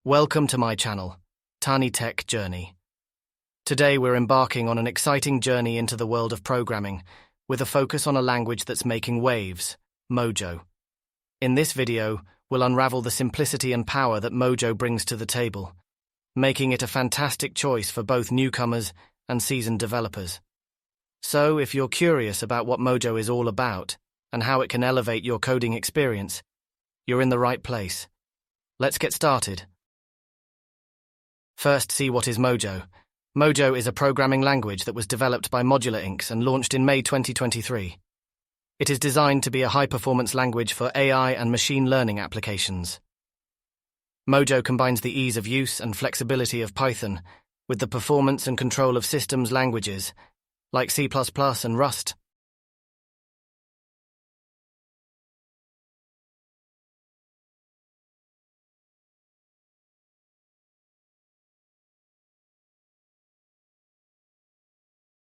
Welcome to my channel, Tiny Tech Journey. Today we're embarking on an exciting journey into the world of programming, with a focus on a language that's making waves, Mojo. In this video, we'll unravel the simplicity and power that Mojo brings to the table, making it a fantastic choice for both newcomers and seasoned developers. So, if you're curious about what Mojo is all about and how it can elevate your coding experience, you're in the right place. Let's get started. First, see what is Mojo. Mojo is a programming language that was developed by Modular Inc. and launched in May 2023. It is designed to be a high-performance language for AI and machine learning applications. Mojo combines the ease of use and flexibility of Python with the performance and control of systems languages like C++ and Rust.